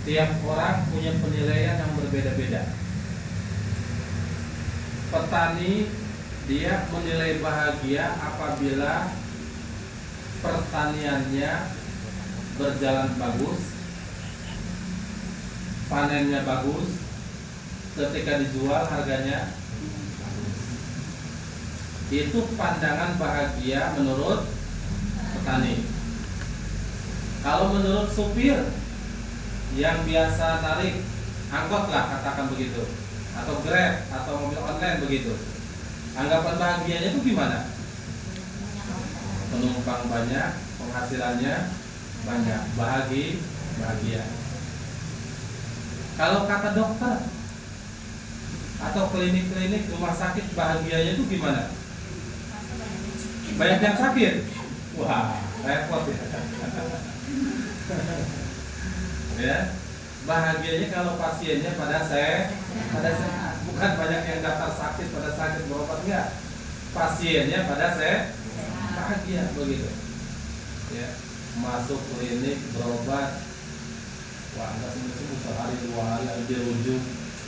Tiap orang punya penilaian yang berbeda-beda. Petani dia menilai bahagia apabila pertaniannya berjalan bagus, panennya bagus, ketika dijual harganya bagus. Itu pandangan bahagia menurut petani. Kalau menurut supir yang biasa narik angkot lah, katakan begitu, atau Grab atau mobil online begitu, anggapan bahagianya itu gimana? Penumpang banyak, penghasilannya banyak, bahagia. Kalau kata dokter atau klinik-klinik rumah sakit, bahagianya itu gimana? Banyak yang sakit. Wah, repot ya. Ya, bahagianya kalau pasiennya pada sehat, bukan banyak yang daftar sakit pada sakit berobat, enggak. Pasiennya pada sehat, bahagia begitu. Ya, masuk klinik berobat, wah nggak sembuh sehari 2 hari ada dirujuk,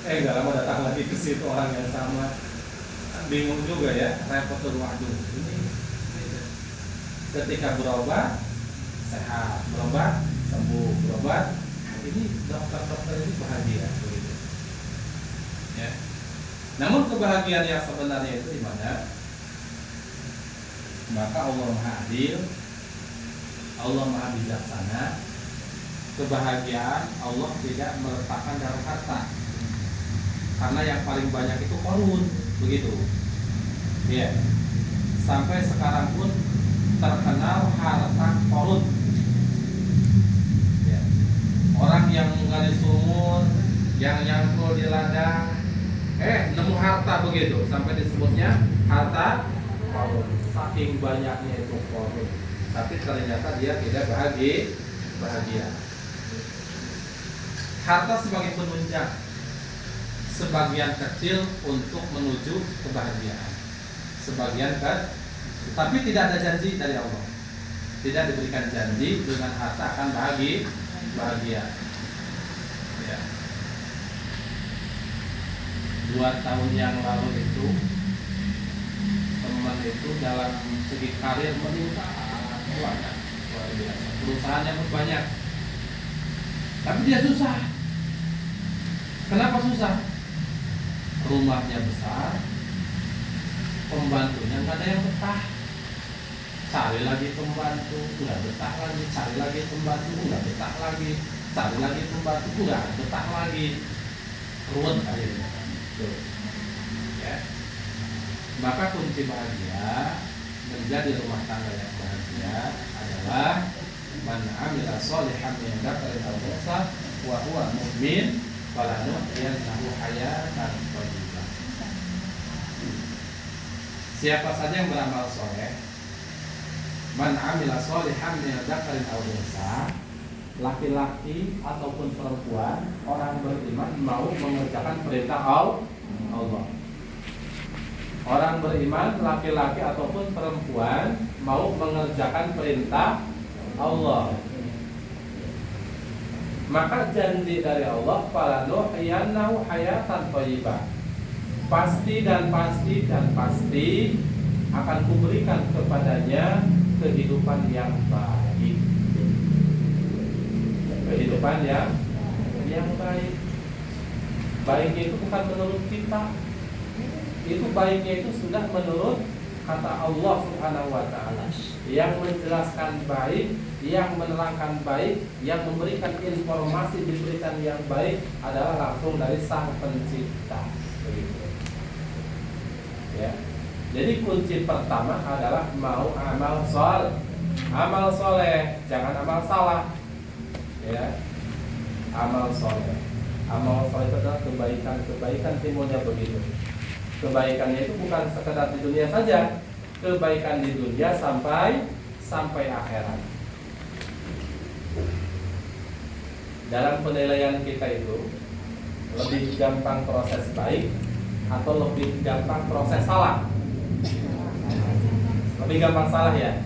nggak lama datang lagi ke situ orang yang sama, bingung juga ya, repot tuh, waduh. Ketika berobat sehat, berobat sembuh, berobat, ini dokter-dokter ini bahagia begitu. Ya. Namun kebahagiaan yang sebenarnya itu di mana? Maka Allah Maha Adil, Allah Maha Bijaksana. Kebahagiaan Allah tidak meletakkan dalam harta, karena yang paling banyak itu korun, begitu. Ya. Sampai sekarang pun terkenal harta korun. Ya. Orang yang gali sumur, yang nyangkul di ladang, nemu harta begitu, sampai disebutnya harta korun. Saking banyaknya itu korun, tapi ternyata dia tidak bahagia. Harta sebagai penunjang, sebagian kecil untuk menuju kebahagiaan, sebagian kan, tapi tidak ada janji dari Allah. Tidak diberikan janji dengan harta akan bahagia. Ya. 2 tahun yang lalu itu teman itu dalam segi karir meningkat luar biasa. Perusahaannya pun banyak, tapi dia susah. Kenapa susah? Rumahnya besar, pembantunya nggak ada yang betah. Cari lagi pembantu, nggak betah lagi. Cari lagi pembantu, nggak betah lagi. Cari lagi pembantu, nggak betah lagi. Ruwet akhirnya. Tuh. Ya. Maka kunci bahagia menjadi rumah tangga yang bahagia adalah man 'amila sholihan min dzakarin aw unsa wa huwa mu'min falanuhyiyannahu hayatan thayyibah. Siapa saja yang beramal soleh, man 'amila sholihan min dzakarin aw unsa, laki-laki ataupun perempuan, orang beriman mau mengerjakan perintah Allah. Orang beriman, laki-laki ataupun perempuan, mau mengerjakan perintah Allah. Maka janji dari Allah, falanuhyiyannahu hayatan thayyibah. Pasti akan kuberikan kepadanya kehidupan yang baik. Kehidupan yang baik. Baiknya itu bukan menurut kita. Itu baiknya itu sudah menurut kata Allah Subhanahu wa taala, yang menjelaskan baik, yang menerangkan baik, yang memberikan informasi diberikan yang baik adalah langsung dari Sang Pencipta. Begitu. Ya. Jadi kunci pertama adalah mau amal soleh, jangan amal salah. Ya. Amal soleh itu adalah kebaikan timbulnya begitu. Kebaikannya itu bukan sekedar di dunia saja, kebaikan di dunia sampai akhirat. Dalam penilaian kita itu lebih gampang proses baik atau lebih gampang proses salah? Lebih gampang salah ya.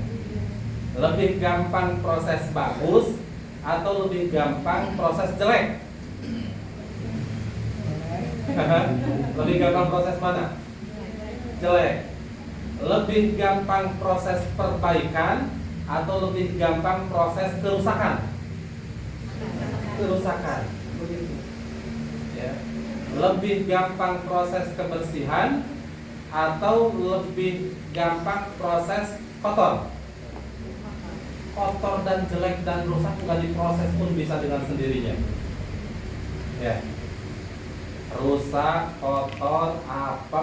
Lebih gampang proses bagus atau lebih gampang proses jelek? Lebih gampang proses mana? Jelek. Lebih gampang proses perbaikan atau lebih gampang proses kerusakan? Kerusakan. Begitu. Ya. Lebih gampang proses kebersihan atau lebih gampang proses kotor? Kotor dan jelek dan rusak nggak diproses pun bisa dengan sendirinya. Ya. Rusak, kotor, apa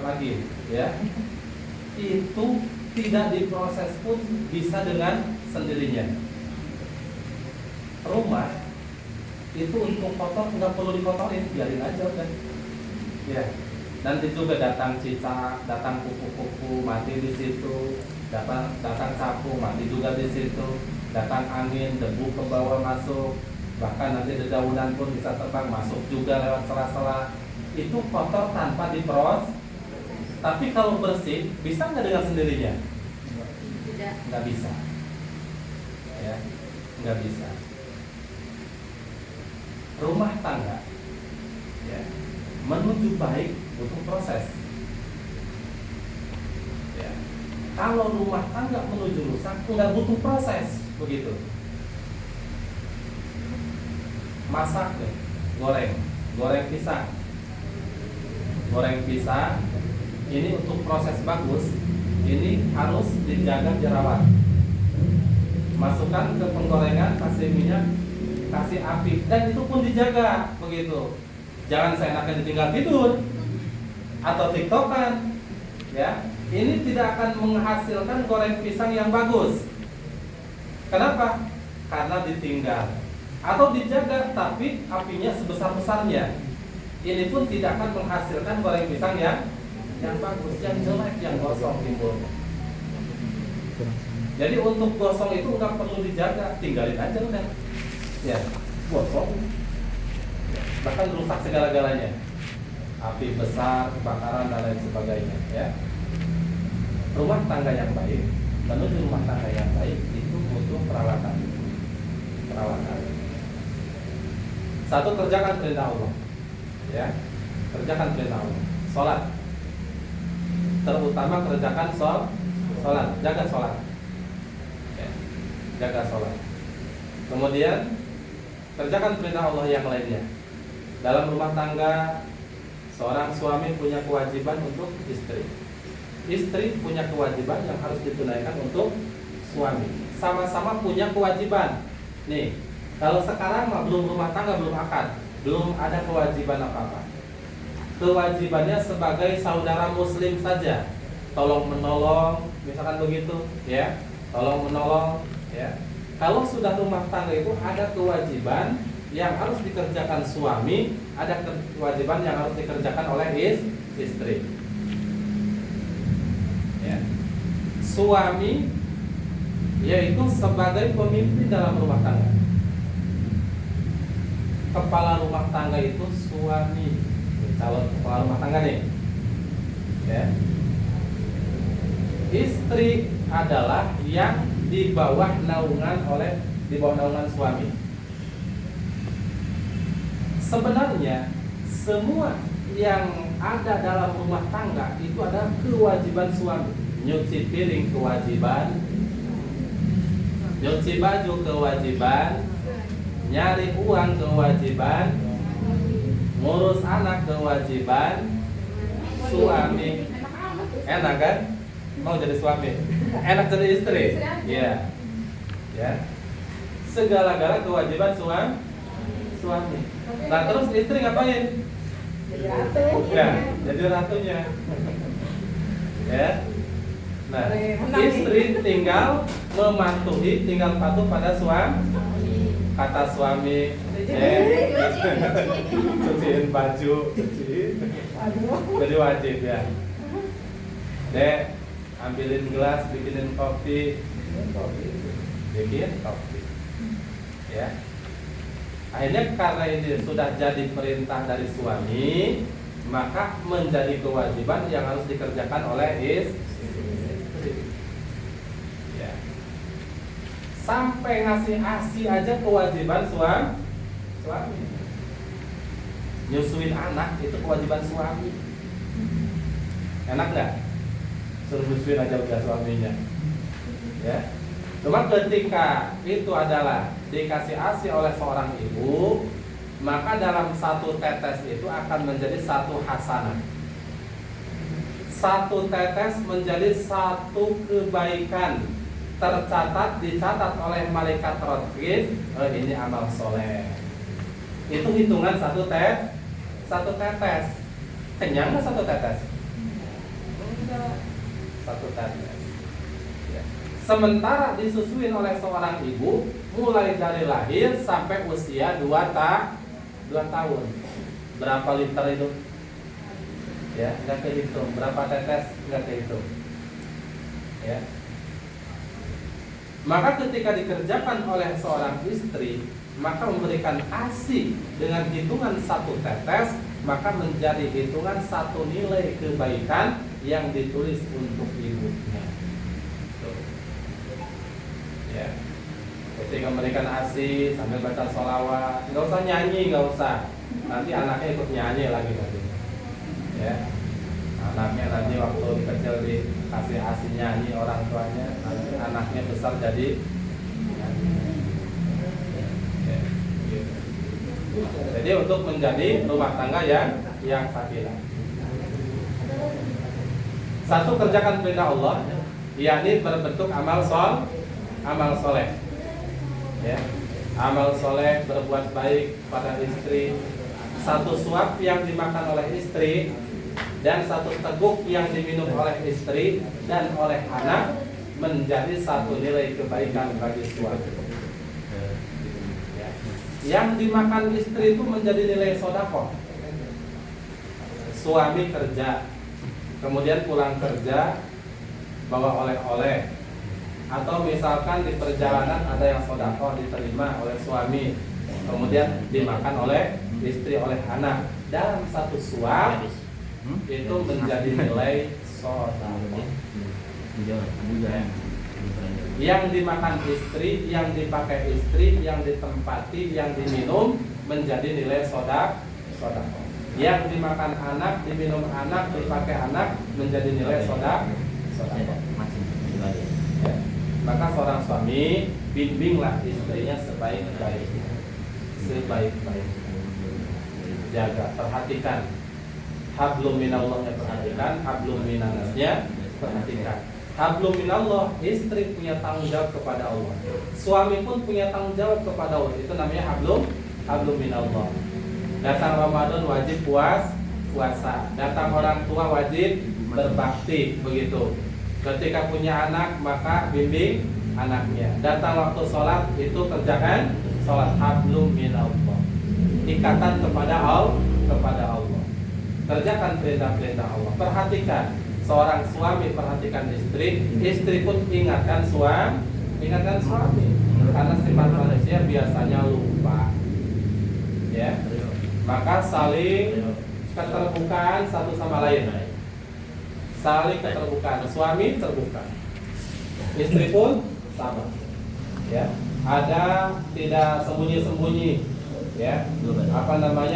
lagi? Ya. Itu tidak diproses pun bisa dengan sendirinya. Rumah itu untuk kotor nggak perlu dikotorin, biarin aja udah. Ya. Nanti juga datang cicak, datang kupu-kupu mati di situ, datang sapu mati juga di situ, datang angin, debu ke bawah masuk, bahkan nanti dedaunan pun bisa terbang masuk juga lewat sela-sela. Itu kotor tanpa diproses. Tapi kalau bersih, bisa nggak dengan sendirinya? Tidak. Nggak bisa. Ya, nggak bisa. Rumah tangga, ya, menuju baik butuh proses. Ya. Kalau rumah tangga menuju rusak, nggak butuh proses, begitu. Masak nih, goreng pisang. Goreng pisang ini untuk proses bagus, ini harus dijaga jerawat. Masukkan ke penggorengan, kasih minyak, kasih api, dan itu pun dijaga, begitu. Jangan seenaknya ditinggal tidur atau tiktokan, ya. Ini tidak akan menghasilkan goreng pisang yang bagus. Kenapa? Karena ditinggal atau dijaga, tapi apinya sebesar-besarnya. Ini pun tidak akan menghasilkan goreng pisang yang bagus, yang jelek, yang gosong timbulnya. Jadi untuk gosong itu nggak perlu dijaga, tinggalin aja udah. Ya, gosong. Bahkan rusak segala-galanya. Api besar, kebakaran dan lain sebagainya, ya. Rumah tangga yang baik, menuju rumah tangga yang baik itu butuh perawatan. Satu, kerjakan perintah Allah. Ya. Kerjakan perintah Allah. Salat. Terutama kerjakan salat, jaga salat. Ya. Jaga salat. Kemudian kerjakan perintah Allah yang lainnya. Dalam rumah tangga, seorang suami punya kewajiban untuk istri. Istri punya kewajiban yang harus ditunaikan untuk suami. Sama-sama punya kewajiban. Nih, kalau sekarang mah belum rumah tangga, belum akad, belum ada kewajiban apa-apa. Kewajibannya sebagai saudara muslim saja. Tolong menolong, misalkan begitu, ya. Tolong menolong, ya. Kalau sudah rumah tangga itu ada kewajiban yang harus dikerjakan suami, ada kewajiban yang harus dikerjakan oleh istri. Ya. Suami yaitu sebagai pemimpin dalam rumah tangga. Kepala rumah tangga itu suami, calon kepala rumah tangga nih. Ya. Istri adalah yang di bawah naungan suami. Sebenarnya semua yang ada dalam rumah tangga itu adalah kewajiban suami. Nyuci piring kewajiban, nyuci baju kewajiban, nyari uang kewajiban, ngurus anak kewajiban. Suami enak kan? Mau jadi suami? Enak jadi istri? Iya. Ya. Segala-gala kewajiban suami. Nah, terus istri ngapain? Jadi ratu. Ya, jadi ratunya. Ya. Nah, istri tinggal mematuhi, tinggal patuh pada suami. Kata suami, cuciin baju, jadi wajib ya. Dek, ambilin gelas, bikinin kopi, bikin kopi. Ya. Akhirnya karena ini sudah jadi perintah dari suami, maka menjadi kewajiban yang harus dikerjakan oleh istri. Ya. Sampai ngasih ASI aja kewajiban suami. Nyusuin anak itu kewajiban suami. Enak nggak? Suruh nyusuin aja udah suaminya. Ya. Cuma ketika itu adalah dikasih ASI oleh seorang ibu, maka dalam satu tetes itu akan menjadi satu hasanah. Satu tetes menjadi satu kebaikan, tercatat, dicatat oleh malaikat raqib. Ini amal soleh. Itu hitungan satu tetes. Kenyang nggak satu tetes? Enggak. Satu tetes. Ya. Sementara disusuin oleh seorang ibu mulai dari lahir sampai usia 2 tahun. Berapa liter itu? Ya, nggak kehitung. Berapa tetes? Nggak kehitung. Ya. Maka ketika dikerjakan oleh seorang istri, maka memberikan ASI dengan hitungan satu tetes, maka menjadi hitungan satu nilai kebaikan yang ditulis untuk ibunya. Ya. Ketika memberikan ASI sambil baca sholawat, nggak usah nyanyi, nggak usah. Nanti anaknya ikut nyanyi lagi nanti. Ya. Anaknya nanti waktu kecil dikasih ASI nyanyi orang tuanya, nanti anaknya besar jadi nyanyi. Ya, gitu. Jadi untuk menjadi rumah tangga yang sakinah. Satu, kerjakan perintah Allah, yakni berbentuk amal soleh. Ya. Amal soleh, berbuat baik pada istri. Satu suap yang dimakan oleh istri, dan satu teguk yang diminum oleh istri dan oleh anak menjadi satu nilai kebaikan bagi suami. Ya. Yang dimakan istri itu menjadi nilai sedekah. Suami kerja, kemudian pulang kerja bawa oleh-oleh, atau misalkan di perjalanan ada yang sedekah diterima oleh suami, kemudian dimakan oleh istri, oleh anak, dalam satu suap itu menjadi nilai sedekah. Yang dimakan istri, yang dipakai istri, yang ditempati, yang diminum menjadi nilai sedekah. Yang dimakan anak, diminum anak, dipakai anak menjadi nilai sedekah. Ya. Maka seorang suami bimbinglah istrinya sebaik-baiknya. Jaga, perhatikan. Hablum minallahnya perhatikan, hablum minannasnya perhatikan. Hablum minallah, istri punya tanggung jawab kepada Allah. Suami pun punya tanggung jawab kepada Allah. Itu namanya hablum minallah. Datang Ramadan wajib puasa. Datang orang tua wajib berbakti, begitu. Ketika punya anak maka bimbing anaknya. Datang waktu sholat itu kerjakan sholat. Hablum minallah, ikatan kepada Allah. Kerjakan perintah-perintah Allah. Perhatikan seorang suami, perhatikan istri pun ingatkan suami. Karena sifat manusia biasanya lupa. Ya. Maka saling keterbukaan satu sama lain. Saling keterbukaan. Suami terbuka, istri pun sama. Ya. Ada tidak sembunyi-sembunyi. Ya.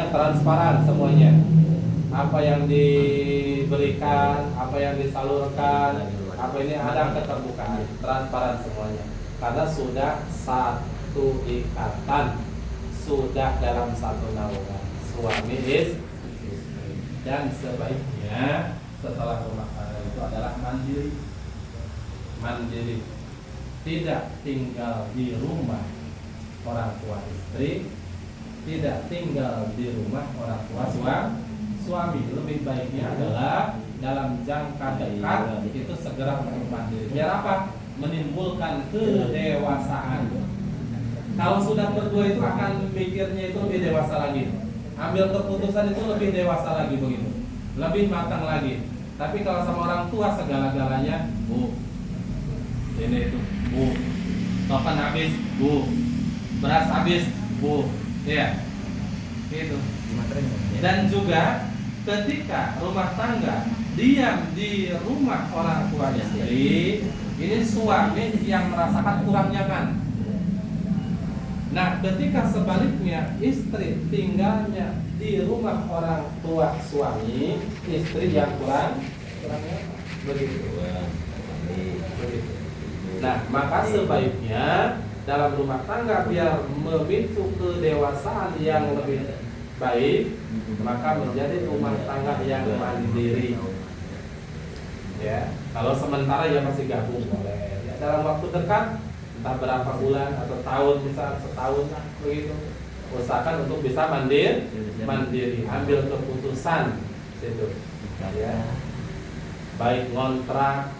Transparan semuanya. Apa yang diberikan, apa yang disalurkan, apa ini ada keterbukaan, transparan semuanya. Karena sudah satu ikatan, sudah dalam satu naungan, suami istri. Dan sebaiknya setelah rumah tangga itu adalah mandiri, tidak tinggal di rumah orang tua istri, tidak tinggal di rumah orang tua suami. Lebih baiknya adalah dalam jangka dekat itu segera untuk mandiri. Biar apa? Menimbulkan kedewasaan. Kalau sudah berdua itu akan mikirnya itu lebih dewasa lagi. Ambil keputusan itu lebih dewasa lagi, begitu. Lebih matang lagi. Tapi kalau sama orang tua segala-galanya, Bu, ini itu, Bu, token habis, Bu, beras habis, Bu, ya, gitu. Dan juga ketika rumah tangga diam di rumah orang tua istri, ini suami yang merasakan kurang nyaman. Nah, ketika sebaliknya istri tinggalnya di rumah orang tua suami, istri yang kurang begitu. Begitu. Nah, maka sebaiknya dalam rumah tangga biar memicu kedewasaan yang lebih baik, maka menjadi rumah tangga yang mandiri. Ya, kalau sementara ya masih gabung boleh. Ya, dalam waktu dekat entah berapa bulan atau tahun, misal setahun lah begitu, usahakan untuk bisa mandiri, ambil keputusan situ, ya, baik ngontrak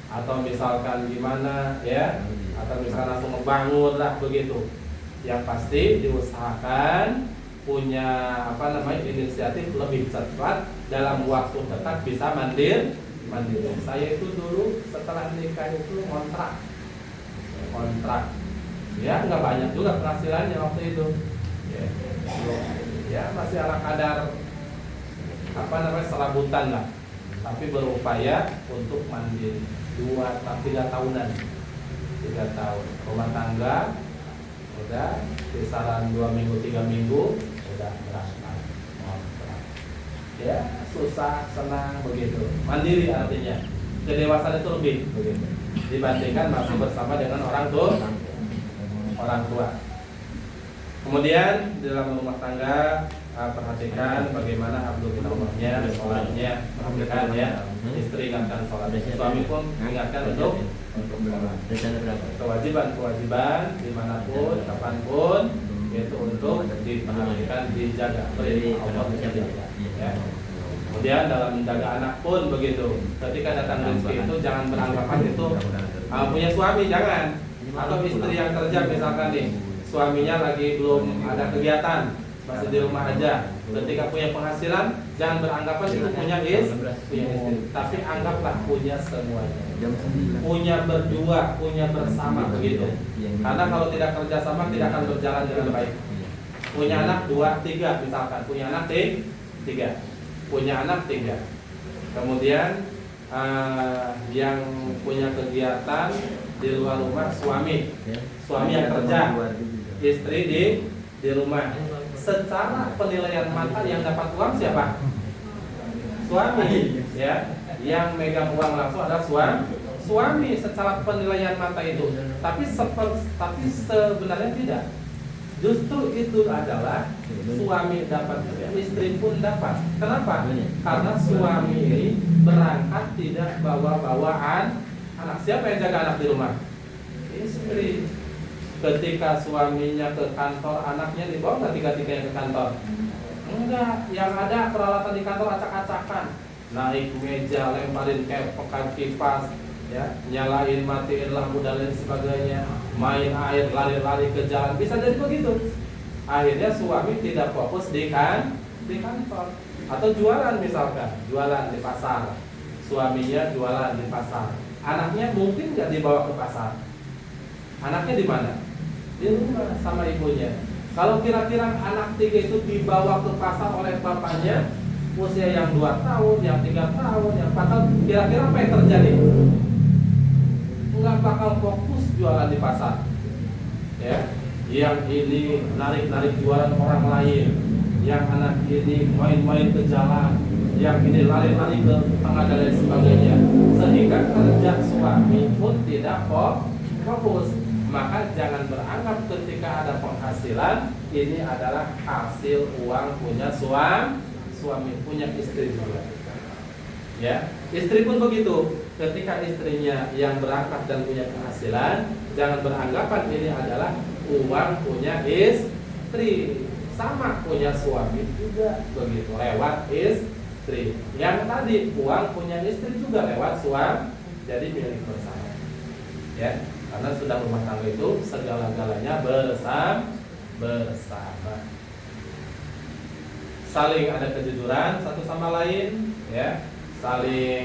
atau misalkan gimana, ya, atau misalkan langsung ngebangun lah begitu. Yang pasti diusahakan punya inisiatif lebih cepat, dalam waktu dekat bisa mandiri. Saya itu dulu setelah nikah itu kontrak, ya nggak banyak juga penghasilannya waktu itu, ya masih ala kadar serabutan lah, tapi berupaya untuk mandiri 3 tahunan, 3 tahun rumah tangga, udah kisaran 2 minggu 3 minggu udah berangkat kontrak. Ya susah senang begitu, mandiri artinya kedewasaan itu lebih begitu dibandingkan masih bersama dengan orang tua. Kemudian di dalam rumah tangga perhatikan bagaimana abdul umurnya, sholatnya, perhatikan ya, istri ingatkan sholat, suami pun ingatkan untuk sholat. Kewajiban dimanapun, kapanpun itu untuk diperhatikan, dijaga, Allah dijaga. Ya. Kemudian dalam menjaga anak pun begitu. Ketika datang rezeki itu jangan beranggapan itu punya suami, jangan. Atau istri yang kerja misalkan nih, suaminya lagi belum ada kegiatan, masih di rumah aja. Ketika punya penghasilan, jangan beranggapan itu punya istri. Tapi anggaplah punya semuanya. Punya berdua, punya bersama begitu. Karena kalau tidak kerja sama tidak akan berjalan dengan baik. Punya anak 2, 3 misalkan, punya anak 3. Punya anak 3. Kemudian yang punya kegiatan di luar rumah suami yang kerja, istri di rumah. Secara penilaian mata yang dapat uang siapa? Suami, ya. Yang megang uang langsung adalah suami secara penilaian mata itu. Tapi sebenarnya tidak. Justru itu adalah suami dapat, istri pun dapat. Kenapa? Karena suami ini berangkat tidak bawa-bawaan anak. Siapa yang jaga anak di rumah? Istri. Ketika suaminya ke kantor, anaknya dibawa nggak tiga-tiganya ke kantor? Enggak. Yang ada peralatan di kantor acak-acakan. Naik meja, lemparin pekan kipas, ya, nyalain, matiin lampu dan lain sebagainya, main air, lari-lari ke jalan, bisa jadi begitu. Akhirnya suami tidak fokus di kantor. Atau jualan misalkan, jualan di pasar, suaminya jualan di pasar, anaknya mungkin nggak dibawa ke pasar. Anaknya di mana? Di rumah sama ibunya. Kalau kira-kira anak 3 itu dibawa ke pasar oleh bapaknya, usia yang 2 tahun, yang 3 tahun, yang 4 tahun, kira-kira apa yang terjadi? Nggak bakal fokus jualan di pasar, ya. Yang ini narik-narik jualan orang lain, yang anak ini main-main ke jalan, yang ini lari-lari ke tengah dan lain sebagainya, sehingga kerja suami pun tidak fokus. Maka jangan beranggap ketika ada penghasilan ini adalah hasil uang punya suami, punya istri juga. Ya, istri pun begitu. Ketika istrinya yang berangkat dan punya penghasilan, jangan beranggapan ini adalah uang punya istri. Sama punya suami juga begitu, lewat istri. Yang tadi uang punya istri juga lewat suami, jadi milik bersama. Ya, karena sudah rumah tangga itu segala-galanya bersama. Saling ada kejujuran satu sama lain, ya. Saling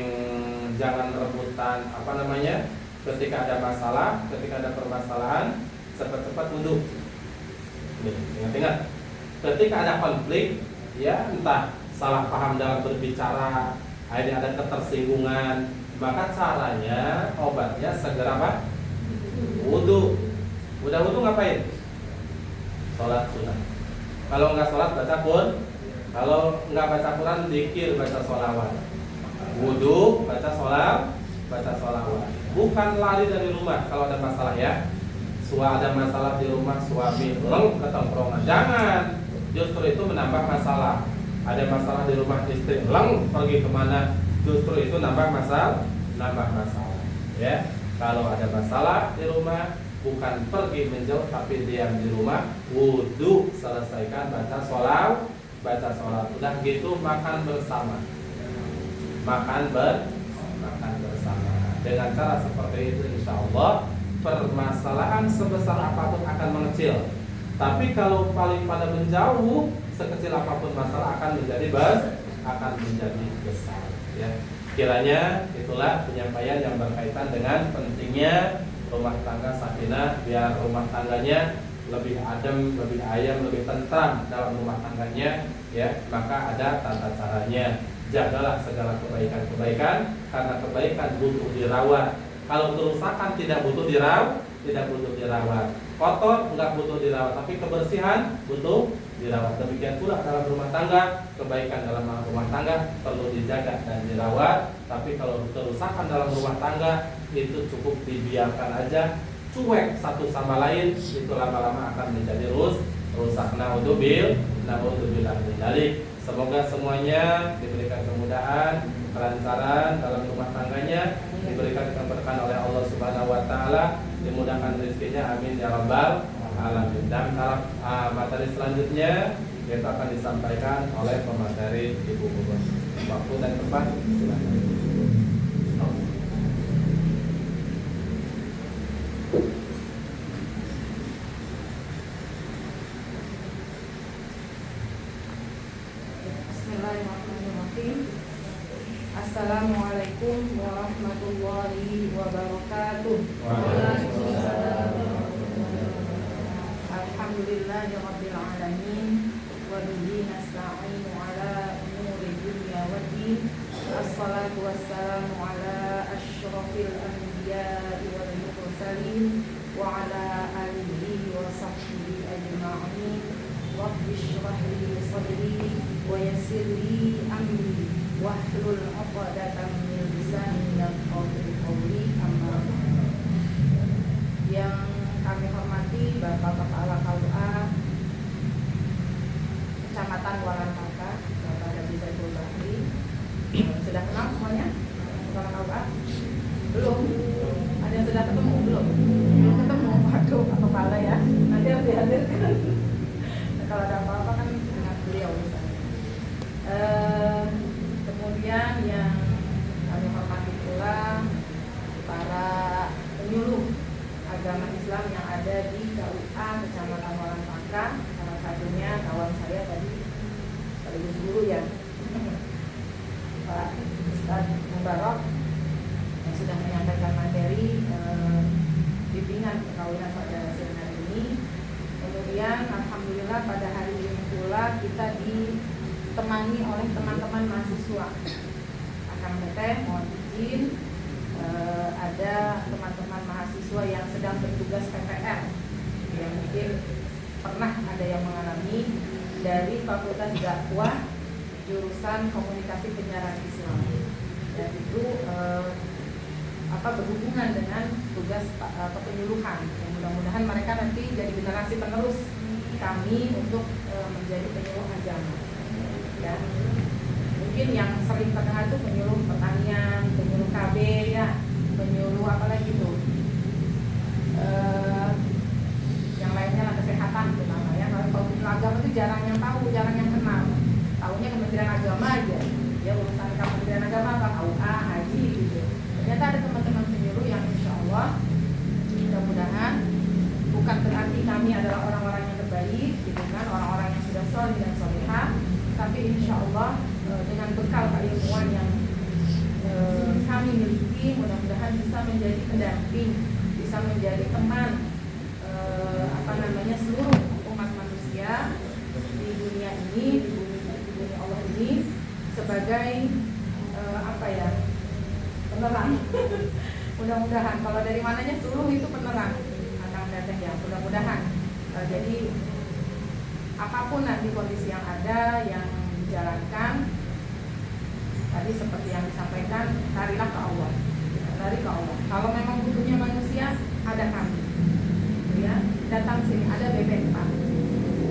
jangan rebutan ketika ada masalah, ketika ada permasalahan cepat-cepat duduk. Ingat-ingat, ketika ada konflik, ya entah salah paham dalam berbicara, akhirnya ada ketersinggungan, maka caranya, obatnya segera wudu. Udah wudu ngapain? sholat sunat. Kalau nggak sholat baca Quran, kalau nggak baca Quran zikir, baca sholawat. Wudu, baca sholawat. Bukan lari dari rumah kalau ada masalah ya. Ada masalah di rumah suami ke tongkrongan, jangan. Justru itu menambah masalah. Ada masalah di rumah istri, pergi kemana? Justru itu nambah masalah. Ya, kalau ada masalah di rumah, bukan pergi menjauh tapi diam di rumah, wudu, selesaikan, baca sholat. Udah gitu makan bersama. Makan bersama. Dengan cara seperti itu insya Allah permasalahan sebesar apapun akan mengecil. Tapi kalau paling pada menjauh, sekecil apapun masalah akan menjadi besar. Ya. Kiranya itulah penyampaian yang berkaitan dengan pentingnya rumah tangga sakinah, biar rumah tangganya lebih adem, lebih ayam, lebih tentram dalam rumah tangganya. Ya, maka ada tata caranya. Jagalah segala kebaikan, karena kebaikan butuh dirawat. Kalau kerusakan tidak butuh dirawat. Kotor nggak butuh dirawat, tapi kebersihan butuh dirawat. Demikian pula dalam rumah tangga, kebaikan dalam rumah tangga perlu dijaga dan dirawat. Tapi kalau kerusakan dalam rumah tangga itu cukup dibiarkan aja, cuek satu sama lain, itu lama-lama akan menjadi rusak. Naudzubillah min dzalik. Semoga semuanya diberikan kemudahan, kelancaran dalam rumah tangganya, diberikan keberkahan oleh Allah Subhanahu wa taala, dimudahkan rezekinya, amin ya rabbal alamin. Dan materi selanjutnya kita akan disampaikan oleh pemateri Ibu Bubun. Waktu dan tempat silakan. Bismillahirrahmanirrahim. Assalamualaikum warahmatullahi wabarakatuh. Alhamdulillahirabbil alamin wa bihi nasta'inu ala umuri dunya waddin. Assalatu wassalamu ala asyrafil anbiya'i wal mursalin wa ala alihi wa sahbihi ajma'in. Rabbi shrah li sadri wa yassir li amri wahlul 'uqdatam min lisani yafqahu qawli. Amma ba'du. Yang kami hormati Bapak Kepala KUA Kecamatan Walantaka, Bapak Haji Saiful Bahri. Sudah kenal semuanya Kepala KUA? Belum? Ada yang sudah ketemu? Belum ketemu. Waduh, Kepala ya, nanti harus dihadirkan. Kalau ada apa-apa kan dengan beliau misalnya. Kemudian yang kami hormati pula para penyuluh agama Islam yang ada di KUA Kecamatan Walantaka. Salah satunya kawan saya tadi sekaligus guru ya, Pak Ustaz Mubarak, yang sudah menyampaikan materi bimbingan perkawinan pada seminar ini. Kemudian alhamdulillah pada hari ini pula kita ditemani oleh teman-teman mahasiswa. Akang Teteh mohon izin, ada teman-teman mahasiswa yang sedang bertugas PPR, yang mungkin pernah ada yang mengalami, dari Fakultas Dakwah jurusan Komunikasi Penyiaran Islam, dan itu berhubungan dengan tugas kepenyuluhan. Yang mudah-mudahan mereka nanti jadi generasi penerus kami untuk menjadi penyuluh agama. Dan mungkin yang sering terdengar itu penyuluh pertanian, penyuluh KB ya, penyuluh apa lagi tuh, yang lainnya lah, kesehatan terutama ya. Kalau penyuluh agama itu jarang yang tahu, jarang yang kenal. Tahunya Kementerian Agama aja, ya urusan Kementerian Agama apa, KUA, haji gitu. Ternyata ada teman-teman penyuluh yang insya Allah mudah-mudahan bukan berarti kami adalah orang-orang yang terbaik gitu kan, orang-orang yang sudah soleh dan solehah, tapi insya Allah dengan bekal keilmuan yang kami miliki, mudah-mudahan bisa menjadi pendamping, bisa menjadi teman seluruh umat manusia di dunia ini, di dunia Allah ini, sebagai penerang. Mudah-mudahan, kalau dari mananya seluruh itu penerang, anak teteh ya, mudah-mudahan. Jadi apapun nanti kondisi yang ada yang dijalankan, tadi seperti yang disampaikan, larilah ke Allah, lari ke Allah. Kalau memang butuhnya manusia, ada kami, ya, datang sini, ada BPK.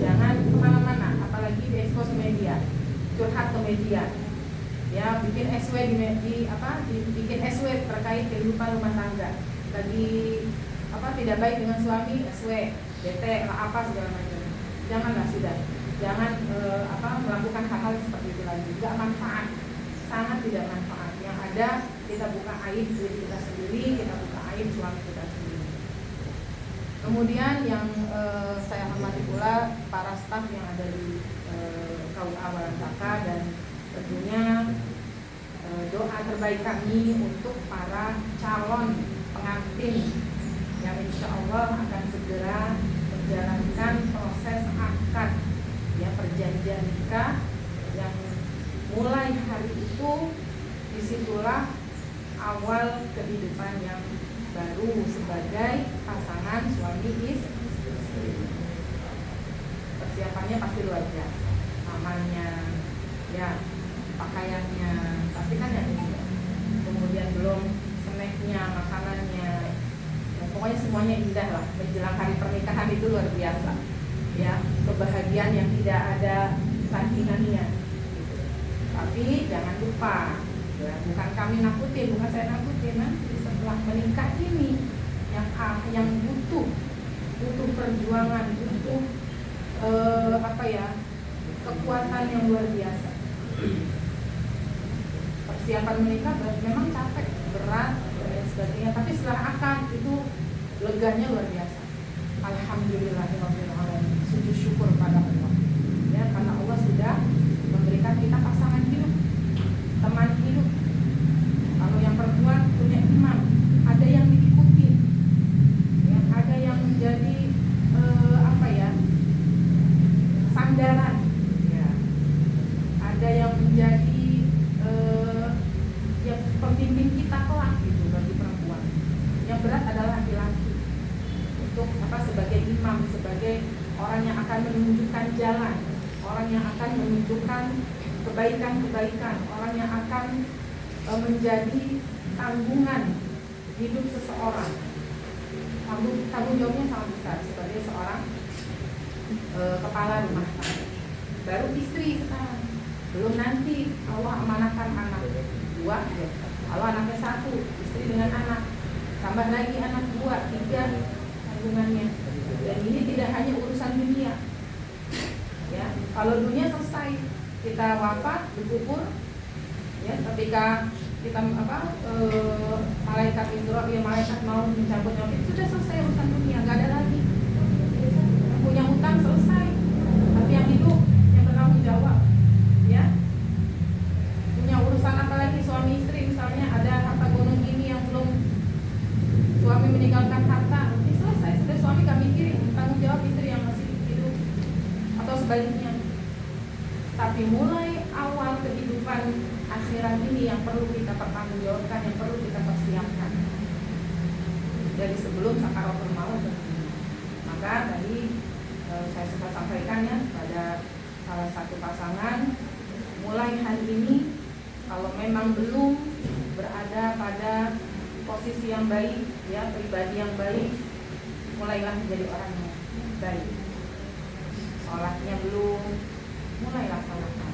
Jangan kemana-mana, apalagi diekspos ke media, curhat ke media, ya, bikin SW bikin SW terkait kehidupan rumah tangga. Lagi tidak baik dengan suami, SW, bete, apa segala macam. Janganlah, sudah. Jangan melakukan hal-hal seperti itu lagi. Gak manfaat, sangat tidak manfaat. Yang ada kita buka aib diri kita sendiri, kita buka aib suami kita sendiri. Kemudian yang saya hormati pula para staf yang ada di KUA Walantaka, dan tentunya doa terbaik kami untuk para calon pengantin yang insya Allah akan segera menjalankan proses akad, ya, perjanjian nikah yang mulai hari itu. Disitulah awal kehidupan yang baru sebagai pasangan suami istri. Persiapannya pasti luar biasa, amannya, ya, pakaiannya pasti kan yang ini. Kemudian belum snacknya, makanannya, ya, pokoknya semuanya indah lah. Menjelang hari pernikahan itu luar biasa, ya, kebahagiaan yang tidak ada tandingannya. Tapi jangan lupa, ya, bukan kami nakutin, bukan saya nakutin, nanti setelah menikah ini yang butuh perjuangan, butuh kekuatan yang luar biasa. Persiapan menikah memang capek, berat dan sebagainya, tapi setelah akad itu leganya luar biasa. Alhamdulillahirobbilalamin, sujud syukur pada Allah, ya, karena Allah sudah memberikan kita pasangan hidup, teman hidup. Kalau yang perempuan punya imam, ada yang diikuti, ya, ada yang menjadi sandaran, ya, ada yang menjadi ya, pembimbing kita kelak gitu bagi perempuan. Yang berat adalah laki-laki, untuk sebagai imam, sebagai orang yang akan menunjukkan jalan, orang yang akan menunjukkan kebaikan-kebaikan, orang yang akan menjadi tanggungan hidup seseorang. Tanggung jawabnya sangat besar sebagai seorang kepala rumah tangga. Baru istri sekarang, belum nanti Allah amanahkan anak 2, ya. Kalau anaknya 1, istri dengan anak, tambah lagi anak 2, 3 tanggungannya. Dan ini tidak hanya urusan dunia, ya. Kalau dunia selesai, kita wafat, dikubur, ya, ketika kita malaikat Israel, ya, malaikat mau mencabut nyawa, sudah selesai urusan dunia, nggak ada lagi. Yang punya hutang selesai, tapi yang hidup yang bertanggung jawab, ya. Punya urusan apa lagi, suami istri misalnya ada harta gunung ini yang belum suami meninggalkan harta, ini selesai, sudah suami gak mikirin, tanggung jawab istri yang masih hidup, atau sebaliknya. Tapi mulai awal kehidupan akhirat ini yang perlu kita pertanggungjawabkan, yang perlu kita persiapkan dari sebelum sakaratul maut. Maka tadi saya sudah sampaikan, ya, pada salah satu pasangan, mulai hari ini kalau memang belum berada pada posisi yang baik, ya, pribadi yang baik, mulailah menjadi orang yang baik. Sholatnya belum, mulai laksanakan.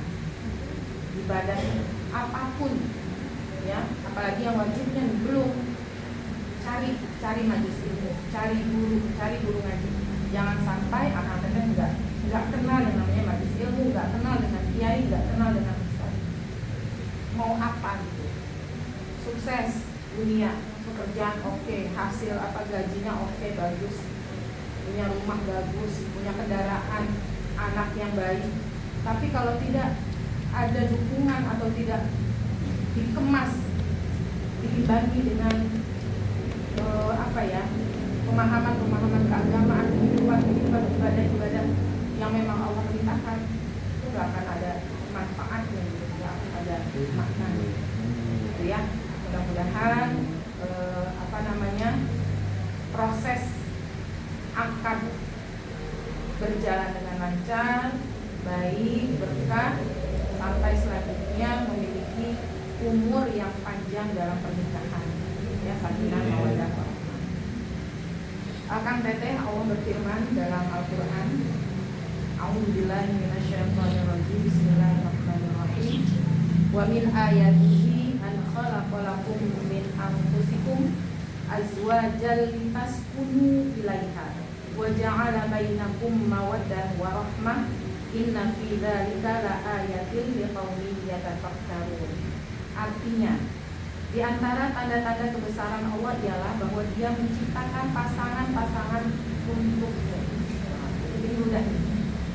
Ibadah apapun, ya, apalagi yang wajibnya belum, cari majelis ilmu, cari guru ngaji. Jangan sampai anak-anaknya nggak kenal yang namanya majelis ilmu, nggak kenal dengan kiai, nggak kenal dengan ustaz. Mau apa gitu? Sukses dunia, pekerjaan oke, hasil gajinya oke, bagus, punya rumah bagus, punya kendaraan, anak yang baik. Tapi kalau tidak ada dukungan atau tidak dikemas, dibagi dengan pemahaman keagamaan, kehidupan ibadah yang memang Allah perintahkan, itu nggak akan ada manfaatnya, nggak akan ada maknanya, gitu ya. Mudah-mudahan proses akad berjalan dengan lancar. lancar, baik, berkah, sampai selanjutnya memiliki umur yang panjang dalam pernikahan. Ya, sakinah mawaddah warahmah. Akang teteh, Allah berfirman dalam Al-Qur'an, A'udzubillahi minasyaitonirrajim. Bismillahirrahmanirrahim. Wa min ayatihi an khalaqalakum min anfusikum azwajal litaskunu ilaiha wa ja'ala bainakum mawaddah wa rahmah inna fi dzalika laayatin liqaumin yatafakkarun. Artinya, di antara tanda-tanda kebesaran Allah ialah bahwa Dia menciptakan pasangan-pasangan untukmu. Ini udah,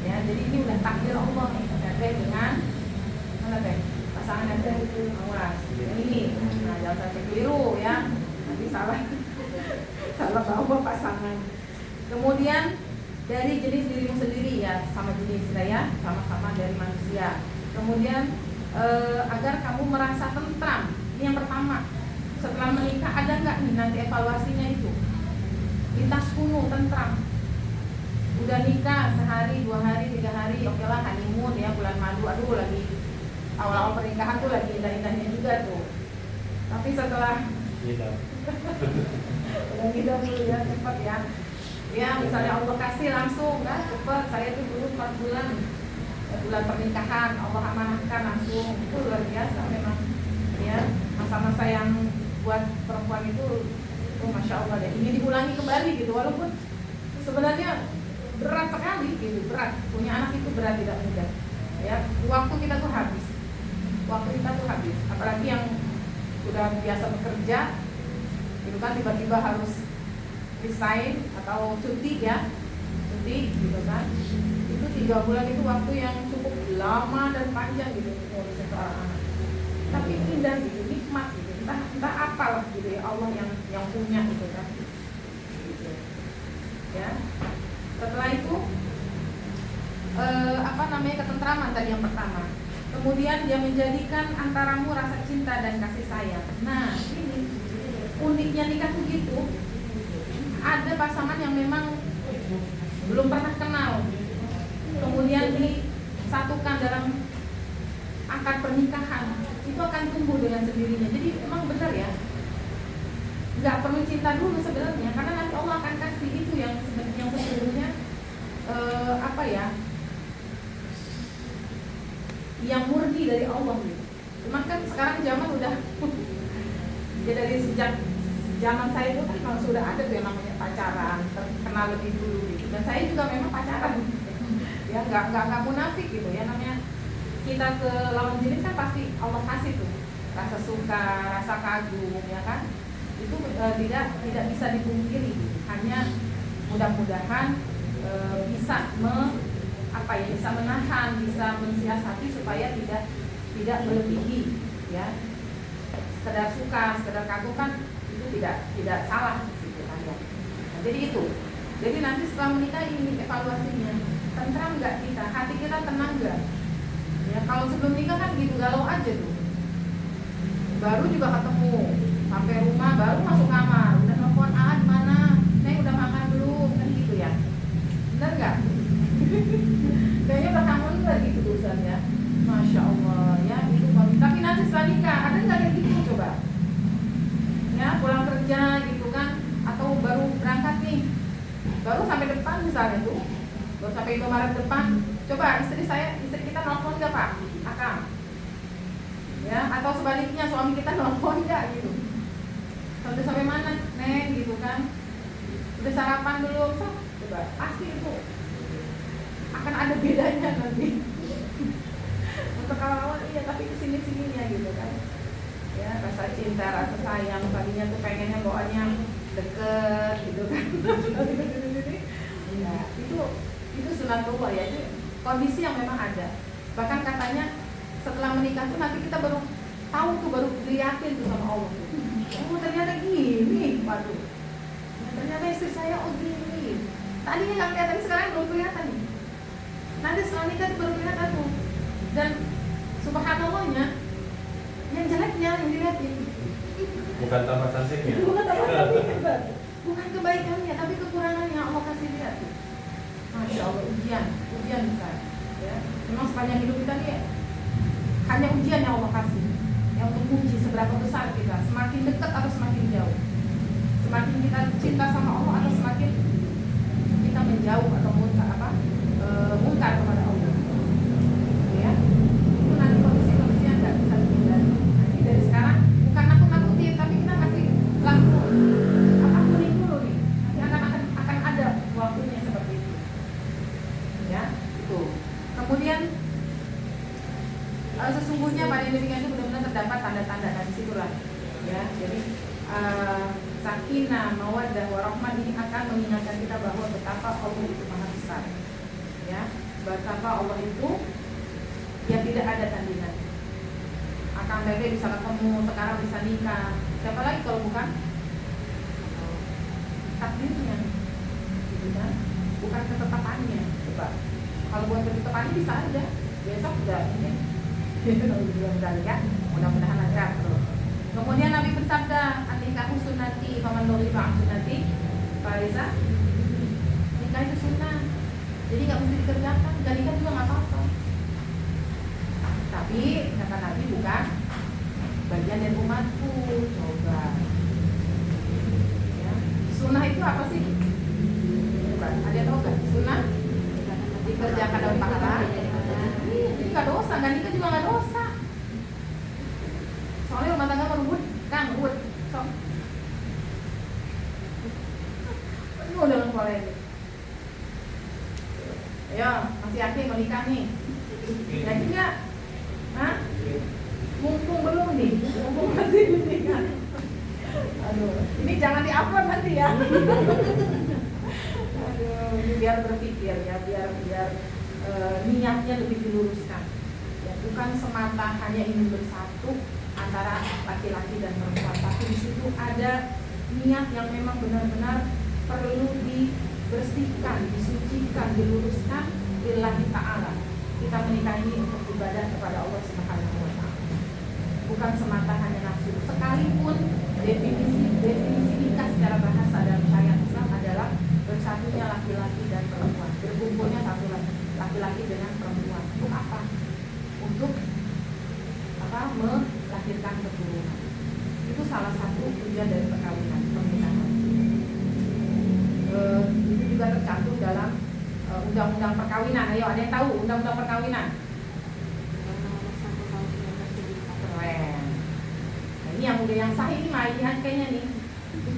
ya, jadi ini udah takdir Allah nih, teteh dengan mana teh? Pasangan yang teh, awas, yang ini. Nah, jangan sampai keliru ya. Nanti salah bawa pasangan. Kemudian dari jenis dirimu sendiri ya, sama jenis kita ya, sama-sama dari manusia. Kemudian agar kamu merasa tentram. Ini yang pertama. Setelah menikah ada nggak nih nanti evaluasinya itu? Lintas kuno, tentram. Udah nikah sehari, 2 hari, 3 hari, oke lah honeymoon ya, bulan madu. Aduh, lagi awal-awal pernikahan tuh lagi indah-indahnya juga tuh. Tapi setelah udah ngidam dulu ya, cepet ya. Ya, misalnya Allah kasih langsung, kan cepet. Saya tuh dulu 4 bulan bulan pernikahan, Allah amanahkan langsung. Itu luar biasa memang. Ya, masa-masa yang buat perempuan itu, oh masya Allah deh. Ini diulangi kembali gitu, walaupun sebenarnya berat sekali gitu, berat. Punya anak itu berat, tidak mudah. Ya, waktu kita tuh habis. Apalagi yang sudah biasa bekerja, itu kan tiba-tiba harus resign atau cuti ya, gitu kan. Itu 3 bulan itu waktu yang cukup lama dan panjang gitu untuk ngurusin seorang anak. Tapi indah gitu, nikmat gitu. Entah apalah gitu ya, Allah yang punya gitu kan. Gitu. Ya. Setelah itu ketentraman tadi yang pertama. Kemudian dia menjadikan antaramu rasa cinta dan kasih sayang. Nah, ini uniknya nikah begitu. Ada pasangan yang memang belum pernah kenal, kemudian disatukan dalam akad pernikahan, itu akan tumbuh dengan sendirinya. Jadi memang benar ya, nggak perlu cinta dulu sebenarnya, karena nanti Allah akan kasih itu yang sesungguhnya yang murni dari Allah gitu. Cuma kan sekarang zaman udah ya, dari sejak zaman saya itu kan memang sudah ada tuh yang namanya pacaran, kenal lebih dulu gitu. Dan saya juga memang pacaran, ya nggak munafik gitu ya, namanya kita ke lawan jenis kan pasti Allah kasih tuh rasa suka, rasa kagum, ya kan? Itu tidak bisa dipungkiri. Hanya mudah-mudahan bisa bisa menahan, bisa mensiasati supaya tidak melebihi, ya. Sekedar suka, sekedar kagum kan itu tidak salah gitu kan ya. Nah, jadi itu. Jadi nanti setelah menikah ini evaluasinya, tentram nggak kita, hati kita tenang nggak? Ya, kalau sebelum nikah kan gitu galau aja tuh. Baru juga ketemu, sampai rumah baru masuk kamar, udah telepon mana, Neng udah makan belum, kan gitu ya. Benar nggak? Kayaknya udah kangen lagi gitu urusan ya. Masya Allah ya itu. Tapi nanti setelah nikah ada nggak kayak gitu coba? Ya pulang kerja gitu kan, atau baru berangkat nih, baru sampai depan misalnya tuh, baru sampai Indomaret depan, coba istri kita nelfon nggak Pak? Akang? Ya, atau sebaliknya suami kita nelfon nggak gitu? Udah sampai mana Neng gitu kan? Udah sarapan belum? Coba pasti itu akan ada bedanya nanti. Untuk awal-awal iya, tapi kesini-sininya gitu kan. Ya, rasa cinta, rasa sayang, tadinya tuh pengennya bawaannya deket gitu kan. Nanti kesini-sini. Ya, itu sunatullah ya, itu kondisi yang memang ada. Bahkan katanya setelah menikah tuh nanti kita baru tahu tuh, baru dilihatin tuh sama Allah tuh. Oh ternyata gini, waduh. Ternyata istri saya gini. Tadinya nggak kelihatan, sekarang belum kelihatan nih. Nanti setelah nikah baru kelihatan tuh. Dan subhanallahnya, yang jeleknya yang dilihatin. Bukan tambah cantiknya. Bukan kebaikannya, tapi kekurangannya Allah kasih lihat. Masya Allah, ujian besar. Ya, memang sepanjang hidup kita nih hanya ujian yang Allah kasih. Yang untuk uji seberapa besar kita, semakin dekat atau semakin jauh, semakin kita cinta sama Allah atau semakin kita menjauh atau mungkar kepada Allah. Ya, itu nanti kondisi-kondisi yang nggak bisa dihindari. Nanti dari sekarang bukan nakut-nakutin, tapi kita kasih lampu. Kuning dulu nih. Nanti akan ada waktunya seperti itu. Ya, itu. Kemudian sesungguhnya pada dirinya itu benar-benar terdapat tanda-tanda dari situlah. Ya, jadi sakinah, mawaddah, warahmah ini akan mengingatkan kita bahwa betapa Allah itu maha besar. Ya, betapa Allah itu ya tidak ada tandingan. Akan mereka bisa ketemu, sekarang bisa nikah. Siapa lagi kalau bukan takdirnya, gitu kan? Bukan ketetapannya. Coba, kalau buat ketetapannya bisa aja. Besok udah ini. Mudah-mudahan lancar terus. Kemudian Nabi bersabda, "An-nikahu sunnati, faman raghiba an sunnati falaysa." Nikah itu sunnah. Jadi nggak mesti dikerjakan, dan nikah juga nggak apa-apa. Tapi kata Nabi bukan bagian dari umatku. Coba. Ya. Sunnah itu apa sih? Coba, ada yang tahu nggak? Sunnah dikerjakan dalam pahala. Ini nggak dosa, nggak nikah juga nggak dosa. Soalnya rumah tangga merubut, kan ruwet. Penuh dengan polemik. Ayo, masih yakin menikah nih? Yakin nggak? Hah? Mumpung belum nih, mumpung masih menikah. Aduh, ini jangan diupload nanti ya. Aduh, ini biar berpikir ya, biar niatnya lebih diluruskan. Ya, bukan semata hanya ingin bersatu antara laki-laki dan perempuan, tapi di situ ada niat yang memang benar-benar perlu dibersihkan, disucikan, diluruskan lillahi ta'ala. Kita menikah ini untuk ibadah kepada Allah Subhanahu wa ta'ala. Bukan semata hanya nafsu. Sekalipun definisi nikah secara bahasa dalam syariat Islam adalah bersatunya laki-laki dan perempuan, berkumpulnya satu laki-laki dengan perempuan. Untuk apa? Untuk melahirkan keturunan. Itu salah satu tujuan dari perkawinan, pernikahan. Itu juga tercantum dalam undang-undang perkawinan. Ayo, ada yang tahu undang-undang perkawinan? Keren. Nah, ini yang sah ini mah kayaknya nih.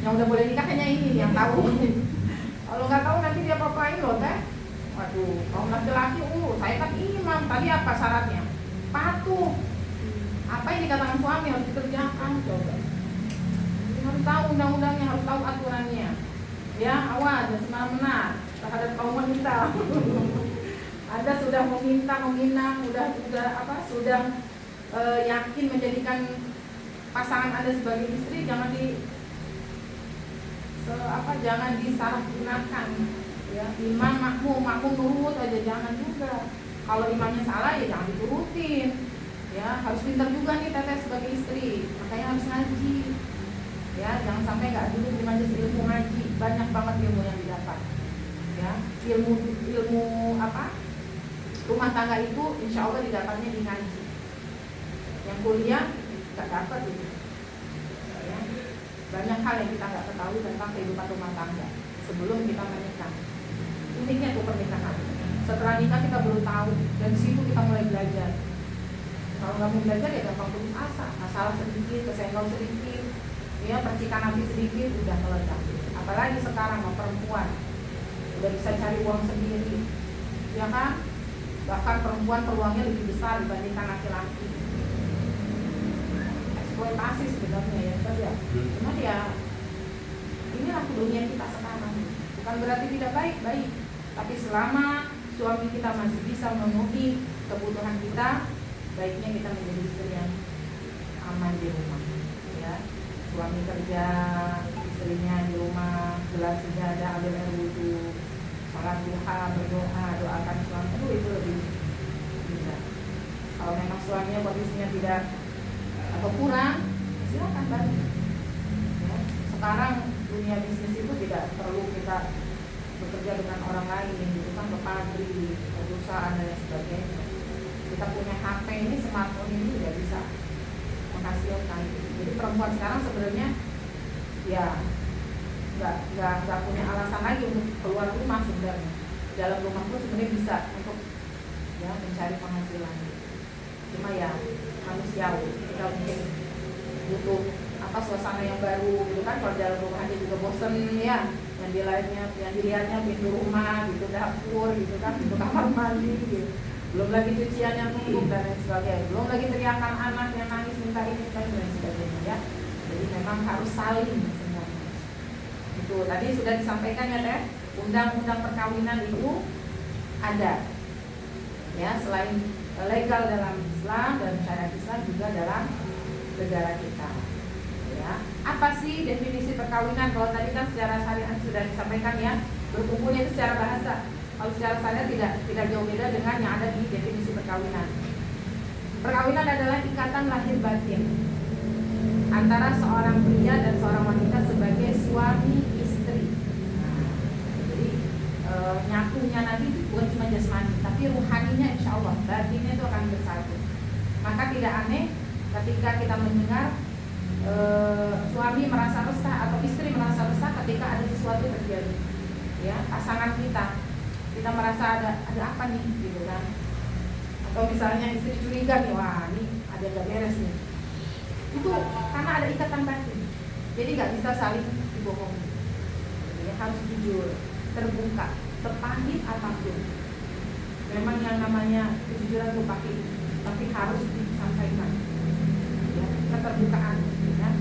Yang udah boleh nikah kayaknya ini yang tahu. Kalau nggak tahu nanti dia apa-apain loh teh. Waduh, kalau laki-laki, saya kan imam. Tadi apa syaratnya? Patuh. Apa yang dikatakan suami harus dikerjakan. Coba. Harus tahu undang-undangnya, harus tahu aturannya. Ya, awas, jangan semena-mena terhadap kaum wanita. Anda sudah meminang, sudah yakin menjadikan pasangan Anda sebagai istri, jangan jangan disalahgunakan. Ya, imam makmum nurut aja, jangan juga. Kalau imamnya salah ya jangan diturutin. Ya, harus pintar juga nih teteh sebagai istri, makanya harus ngaji. Ya, jangan sampai nggak duduk di majelis ilmu ngaji, banyak banget ilmu yang didapat. Ya, ilmu rumah tangga itu insya Allah didapatnya di ngaji. Yang kuliah nggak dapat itu. Ya, banyak hal yang kita nggak ketahui tentang kehidupan rumah tangga sebelum kita menikah. Uniknya tuh pernikahan. Setelah nikah kita baru tahu, dan di situ kita mulai belajar. Kalau nggak mau belajar ya gampang putus asa, masalah sedikit, kesenggol sedikit, ya percikan api sedikit udah meledak. Apalagi sekarang mau perempuan udah bisa cari uang sendiri, ya kan? Bahkan perempuan peluangnya lebih besar dibandingkan laki-laki. Eksploitasi sebenarnya ya, saja. Cuma ya inilah dunia kita sekarang. Bukan berarti tidak baik, tapi selama suami kita masih bisa memenuhi kebutuhan kita, baiknya kita menjadi istri yang aman di rumah. Ya, suami kerja, istrinya di rumah, gelas sejadah, ambil air wudu, sholat duha, berdoa, doakan suami. Itu lebih bisa. Kalau memang suaminya kondisinya tidak atau kurang, silakan balik. Ya, sekarang dunia bisnis itu tidak perlu kita bekerja dengan orang lain, gitu kan, ke pabrik, ke perusahaan dan lain sebagainya. Kita punya HP ini, smartphone ini udah bisa menghasilkan. Jadi perempuan sekarang sebenarnya ya nggak punya alasan lagi untuk keluar rumah sebenarnya. Dalam rumah pun sebenarnya bisa untuk ya mencari penghasilan. Cuma ya manusiawi, kita mungkin butuh suasana yang baru gitu kan. Kalau dalam rumah aja juga bosen ya, yang dilihatnya pintu rumah gitu, dapur gitu kan, pintu kamar mandi gitu. Belum lagi cucian yang numpuk dan lain sebagainya, belum lagi teriakan anak yang nangis minta ini dan lain sebagainya ya. Jadi memang harus saling semuanya. Itu tadi sudah disampaikan ya Teh, undang-undang perkawinan itu ada ya, selain legal dalam Islam dan syariat Islam juga dalam negara kita. Ya, apa sih definisi perkawinan? Kalau tadi kan secara syariat sudah disampaikan ya, berkumpulnya itu secara bahasa. Kalau secara syariat tidak jauh beda dengan yang ada di definisi perkawinan. Perkawinan adalah ikatan lahir batin antara seorang pria dan seorang wanita sebagai suami istri. Jadi nyatunya nanti bukan cuma jasmani, tapi ruhaninya insya Allah, batinnya itu akan bersatu. Maka tidak aneh ketika kita mendengar suami merasa resah atau istri merasa resah ketika ada sesuatu terjadi, ya pasangan kita merasa ada apa nih gitu kan, atau misalnya istri curiga nih, wah ini ada yang gak beres nih, itu karena ada ikatan batin, jadi nggak bisa saling dibohongi, ya, harus jujur, terbuka, sepahit apapun. Memang yang namanya kejujuran itu pahit, tapi harus disampaikan, ya, keterbukaan. Ya.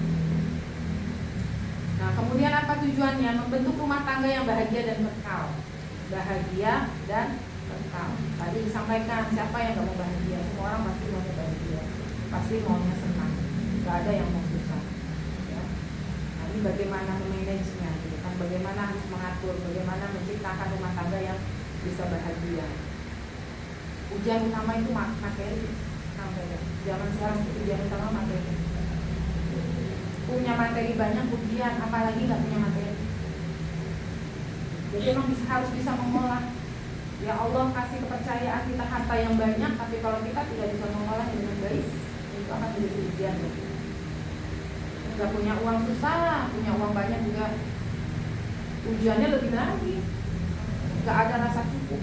Nah, kemudian apa tujuannya? Membentuk rumah tangga yang bahagia dan kekal. Bahagia dan kekal. Tadi disampaikan, siapa yang gak mau bahagia? Semua orang pasti maunya bahagia, pasti maunya senang, gak ada yang mau susah. Ya. Nah, ini bagaimana memanagenya, gitu kan? Bagaimana harus mengatur, bagaimana menciptakan rumah tangga yang bisa bahagia. Ujian utama itu materi. Zaman sekarang ujian utama materi. Punya materi banyak ujian, apalagi nggak punya materi. Jadi memang harus bisa mengolah. Ya Allah kasih kepercayaan kita harta yang banyak, tapi kalau kita tidak bisa mengolah dengan baik, itu akan menjadi ujian. Nggak punya uang susah, punya uang banyak juga ujiannya lebih lagi. Nggak ada rasa cukup.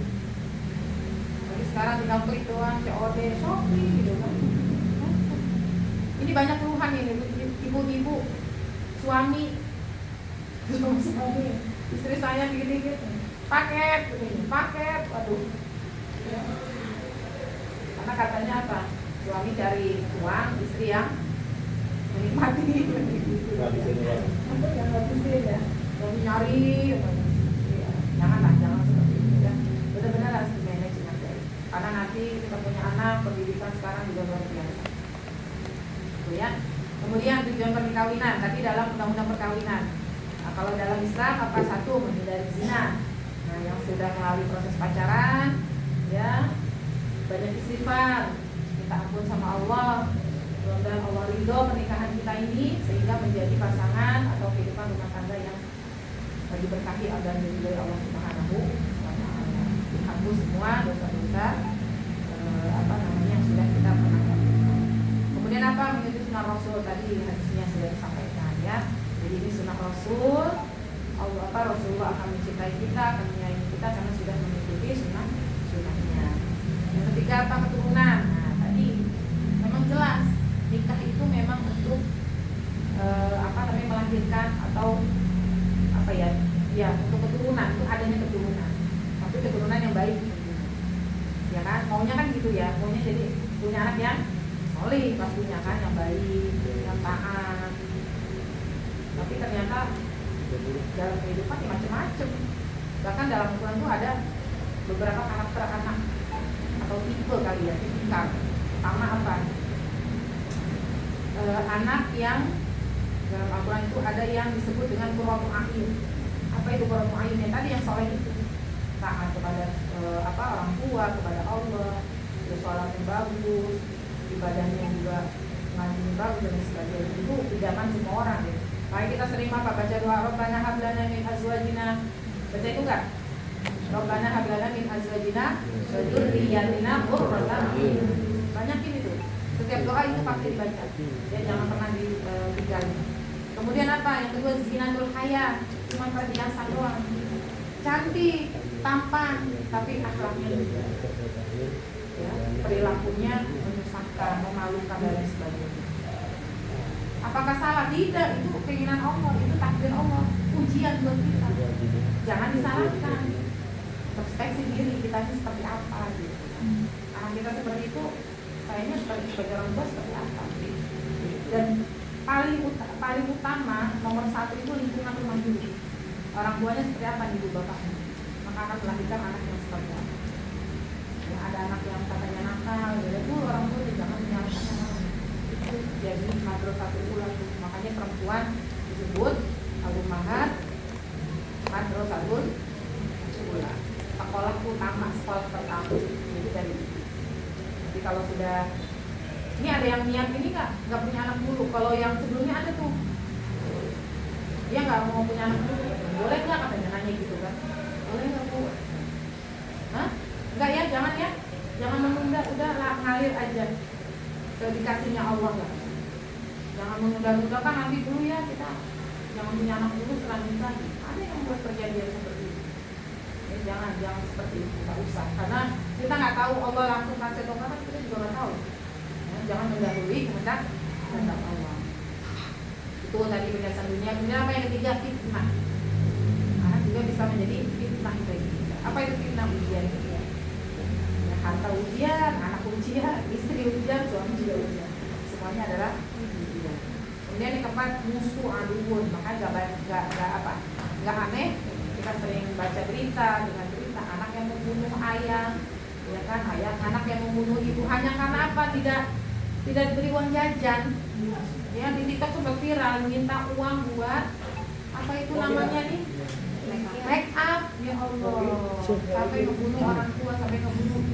Jadi sekarang tinggal klik doang, COD, Shopee gitu kan. Ini banyak keluhan ini, ibu-ibu, suami, istri saya dikit-dikit, paket, waduh. Karena katanya apa? Suami cari uang, istri yang menikmati. Yang ngabisin ya, suami nyari, jangan seperti itu ya. Benar-benar harus di-manage dengan baik. Karena nanti kita punya anak, pendidikan sekarang juga luar biasa. Ya. Kemudian tujuan perkawinan tadi dalam undang-undang perkawinan. Nah, kalau dalam Islam apa? Satu, menghindari zina. Nah, yang sudah melalui proses pacaran, ya banyak istighfar, minta ampun sama Allah. Mudah-mudahan Allah ridho pernikahan kita ini sehingga menjadi pasangan atau kehidupan rumah tangga yang diberkahi dan diridhoi Allah Subhanahu wa taala. Dihapus semua dosa-dosa yang sudah kita pernah lakukan. Kemudian apa? Mengikuti sunnah Rasul, tadi hadisnya sudah disampaikan ya. Jadi ini sunnah Rasul. Rasulullah akan mencintai kita, akan menyayangi kita karena sudah mengikuti sunnahnya. Yang ketiga apa? Keturunan. Nah tadi memang jelas nikah itu memang untuk melahirkan atau untuk keturunan, itu adanya keturunan, tapi keturunan yang baik, ya kan? Maunya kan gitu ya, maunya jadi punya anak yang solih pastinya kan, yang baik, yang taat. Tapi ternyata dalam kehidupan ya macam-macam. Bahkan dalam Al-Quran itu ada beberapa karakter anak atau tipe kali ya, tipikal. Pertama apa? Anak yang dalam Al-Quran itu ada yang disebut dengan qurratul a'yun. Apa itu qurratul a'yun? Tadi yang soleh itu taat kepada orang tua, kepada Allah, sholat yang bagus, ibadahnya juga ngaji bagus dan sebagainya. Itu idaman semua orang ya. Baik kita sering baca doa Rabbana hab lana min azwajina. Baca itu enggak? Rabbana hab lana min azwajina wa dzurriyyatina qurrata a'yun. Banyakin itu. Setiap doa itu pasti dibaca. Ya, jangan pernah ditinggalin. Kemudian apa? Yang kedua, zinatul haya. Cuma perhiasan doang. Cantik, tampan, tapi akhlaknya juga. Ya, perilakunya menyusahkan, memalukan dan lain sebagainya. Apakah salah? Tidak, itu keinginan Allah, itu takdir Allah, ujian buat kita. Jangan disalahkan. Introspeksi diri kita ini seperti apa gitu. Anak kita seperti itu, kayaknya sebagai orang tua seperti apa. Dan paling utama nomor satu itu lingkungan rumah dulu. Orang tuanya seperti apa nih ibu bapaknya, maka akan melahirkan anak yang seperti apa. Ya, ada anak yang katanya nakal, itu orang tua jangan menyalahkan orang. Itu jadi madrasatul ula. Makanya perempuan disebut al-ummahat madrasatul ula. Sekolah utama, sekolah pertama. Jadi dari itu. Jadi kalau sudah ini ada yang niat ini nggak punya anak dulu. Kalau yang sebelumnya ada tuh, dia nggak mau punya anak dulu. Boleh nggak katanya nanya gitu kan? Boleh nggak bu? Hah? Enggak ya, jangan menunda, udah ngalir aja. Sedikasinya Allah lah. Jangan menunda-nunda kan nanti dulu ya kita. Jangan punya anak dulu selanjutnya. Ada yang buat perjanjian seperti itu. Jangan seperti itu, nggak usah. Karena kita nggak tahu Allah langsung kasih atau kan kita juga nggak tahu. Ya, jangan mendahului kehendak Allah. Itu tadi penjelasan dunia. Kemudian apa yang ketiga, fitnah. Anak juga bisa menjadi fitnah bagi kita. Apa itu fitnah? Ujian. Ya, harta ujian, anak ujian, istri ujian, suami juga ujian. Semuanya adalah ujian. Kemudian yang keempat, musuh aduun. Makanya nggak aneh. Kita sering baca berita dengan berita anak yang membunuh ayah, ya kan, anak yang membunuh ibu hanya karena apa? Tidak diberi uang jajan. Ya, di TikTok sudah viral minta uang buat apa itu namanya nih? Make up. Ya Allah. Sampai membunuh orang tua, sampai membunuh.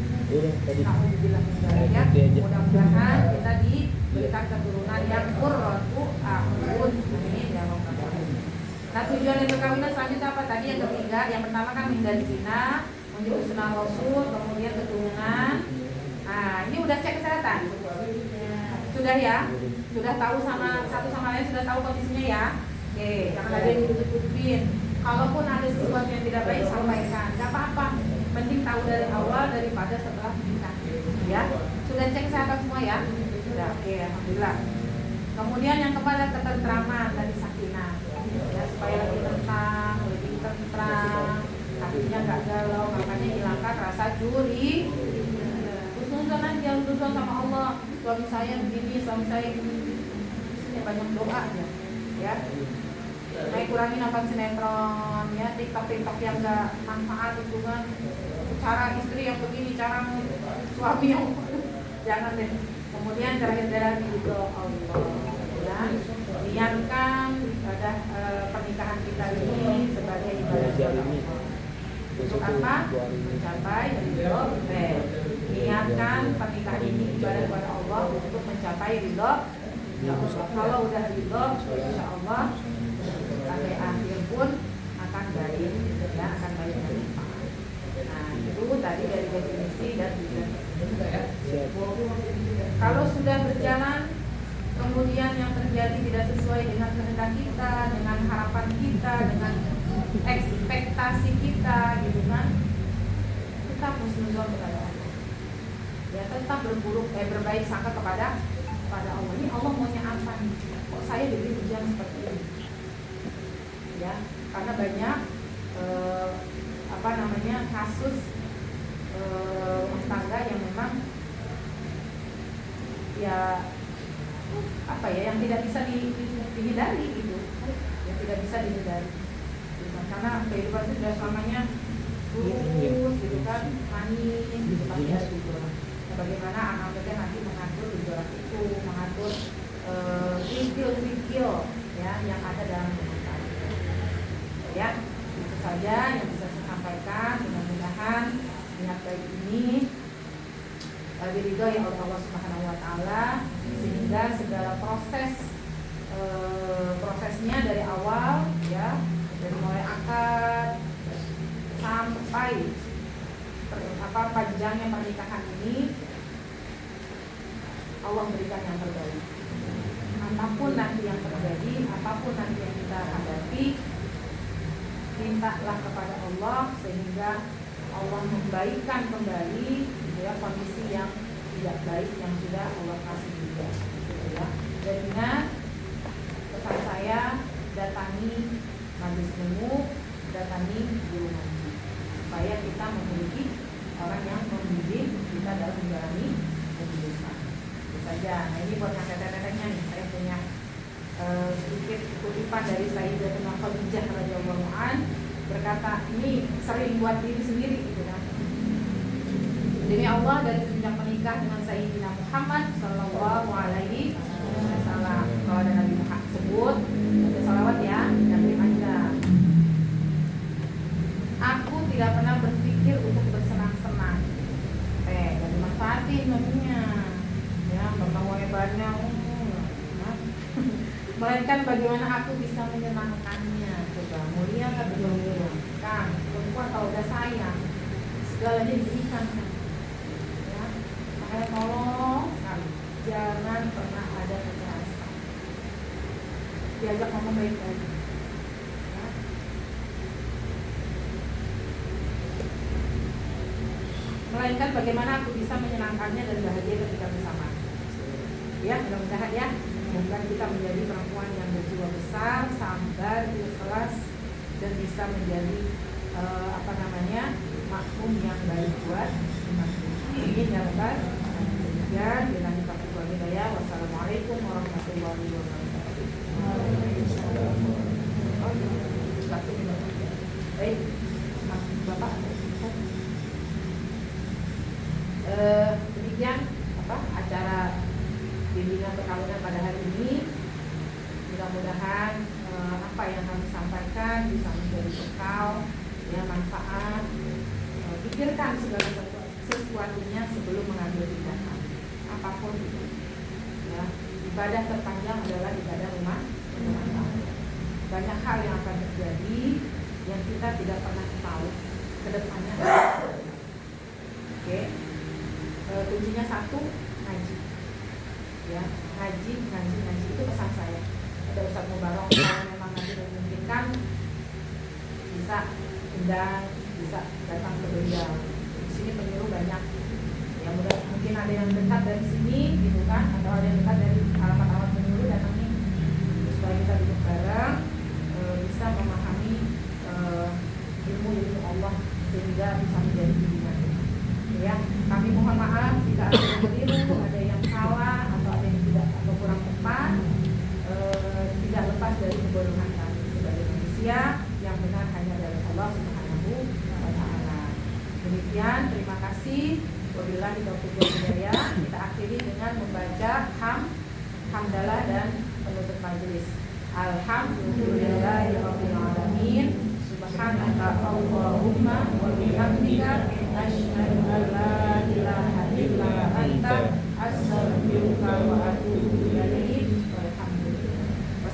Ya, mudah-mudahan kita diberikan keturunan yang qurratu a'yun. Amin ya rabbal alamin. Nah, tujuan dari perkawinan selanjutnya apa? Tadi yang ketiga, yang pertama kan menghindari zina, menjadi sunnah Rasul, kemudian keturunan. Nah, ini udah cek kesehatan. Sudah ya? Sudah tahu sama satu sama lain, sudah tahu kondisinya ya? Oke, jangan ada yang ditutupin. Kalaupun ada sesuatu yang tidak baik, sampaikan. Gak apa-apa. Penting tahu dari awal daripada setelah menikah. Ya, sudah cek kesehatan semua ya? Sudah, oke, alhamdulillah. Kemudian yang kepada ketentraman dari sakinah. Ya, supaya lebih tentram, hatinya nggak galau, makanya hilangkan rasa curi. Husnuzon aja, husnuzon sama Allah. Suami saya begini, suami saya begini. Ya, banyak doa aja, ya. Kurangi nonton sinetron, ya, TikTok yang nggak manfaat itu kan. Cara istri yang begini, cara suami yang jangan deh. Kemudian terakhir itu Allah. Ya, niatkan ibadah pernikahan kita ini sebagai ibadah kepada Allah. Untuk apa? Mencapai ridho. Niatkan pernikahan ini ibadah kepada Allah untuk mencapai ridho. Kalau udah ridho, insya Allah sampai akhir pun akan baik, ya, akan baik dan limpah. Nah, itu tadi dari definisi dan tujuan. Kalau sudah berjalan, kemudian yang terjadi tidak sesuai dengan kehendak kita, dengan harapan kita, dengan ekspektasi kita, gitu kan? Tetap husnuzon kepada Allah. Ya, tetap berbaik sangka kepada Allah. Ini Allah maunya apa nih? Kok saya diberi ujian seperti ini? Ya, karena banyak kasus rumah tangga yang memang ya yang tidak bisa dihindari gitu, yang tidak bisa dihindari, karena kehidupan itu sudah selamanya lurus gitu kan, manis gitu pasti ada gejolak. Bagaimana anak kita nanti mengatur gejolak itu, mengatur kerikil ya yang ada dalam rumah tangga. Ya, itu saja yang bisa saya sampaikan. Mudah-mudahan niat baik ini diridhoi oleh Allah Subhanahu wa taala, sehingga segala prosesnya dari awal ya, dari mulai akad sampai panjangnya pernikahan ini Allah berikan yang terbaik. Apapun nanti yang terjadi, apapun nanti yang kita hadapi, mintalah kepada Allah sehingga Allah membaikkan kembali gitu ya, kondisi yang tidak baik yang sudah Allah kasih juga gitu ya. Dan ingat pesan saya, datangi majelis ilmu, datangi guru ngaji supaya kita memiliki orang yang membimbing kita dalam menjalani kehidupan. Itu saja. Nah ini buat yang teteh-tetehnya nih, saya punya sedikit kutipan dari Sayyidatuna Khadijah radhiyallahu anha berkata, ini sering buat diri sendiri gitu kan. Demi Allah, dari sejak menikah dengan Sayyidina Muhammad sallallahu alaihi wasallam, kalau ada Nabi Muhammad sebut ada salawat ya, jangan aja. Aku tidak pernah berpikir untuk bersenang-senang. Dan dimanfaatin namanya. Ya, membawa hebatnya. Melainkan bagaimana aku bisa menyenangkannya. Coba mulia kan mulia. Kan, perempuan kalau udah sayang, segalanya diberikan kan. Ya, makanya tolong sekali, jangan pernah ada kekerasan. Diajak ngomong baik-baik. Ya. Melainkan bagaimana aku bisa menyenangkannya dan bahagia ketika bersama. Ya, mudah-mudahan ya. Semoga kita menjadi perempuan yang berjiwa besar, sabar, ikhlas, dan bisa menjadi makmum yang baik buat umat. Amin ya rabbal alamin. Demikian, billahi taufiq wal hidayah. Wassalamualaikum warahmatullahi wabarakatuh. Baik, Bapak. Demikian acara bimbingan perkawinan pada hari ini. Mudah-mudahan apa yang kami sampaikan bisa menjadi bekal, ya, manfaat. Pikirkan segala sesuatunya sebelum mengambil tindakan apapun itu. Ya, ibadah terpanjang adalah ibadah rumah tangga. Banyak hal yang akan terjadi yang kita tidak pernah tahu ke depannya. Oke. Kuncinya satu, ngaji. Ya, ngaji itu pesan saya. Ada Ustaz Mubarok, kalau memang nanti memungkinkan bisa undang, bisa datang ke beliau. Di sini penyuluh banyak. Ya, mungkin ada yang dekat dari sini gitu kan, atau ada yang dekat dari alamat-alamat penyuluh, datangi supaya kita duduk bareng, bisa memahami ilmu Allah sehingga bisa menjadi bimbingan. Ya, kami mohon maaf jika ada yang keliru, ada yang salah, atau ada yang tidak atau kurang tepat. Tidak lepas dari kebodohan kami sebagai manusia, yang benar hanya dari Allah Subhanahu wa Ta'ala. Demikian, terima kasih. Wabillahi taufiq wal hidayah. Kita akhiri dengan membaca hamdalah dan penutup majelis. Alhamdulillahirabbil alamin. Subhanaka Allahumma wa bihamdika asyhadu an la ilaha illa anta astaghfiruka wa atubu ilaik.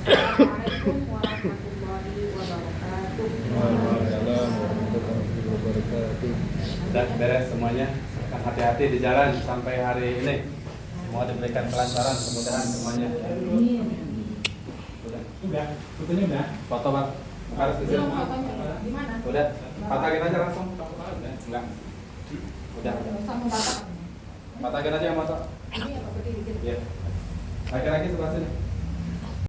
Wassalamualaikum warahmatullahi wabarakatuh. Sudah beres semuanya. Akan hati-hati di jalan sampai hari ini. Semoga diberikan kelancaran, kemudahan semuanya. Udah, fotonya udah. Foto Bang. Harus di sini. Di mana? Udah. Patahin aja langsung. Enggak. Udah. Patahin aja yang foto. Ini apa sedikit? Iya. Laki-laki sebelah sini.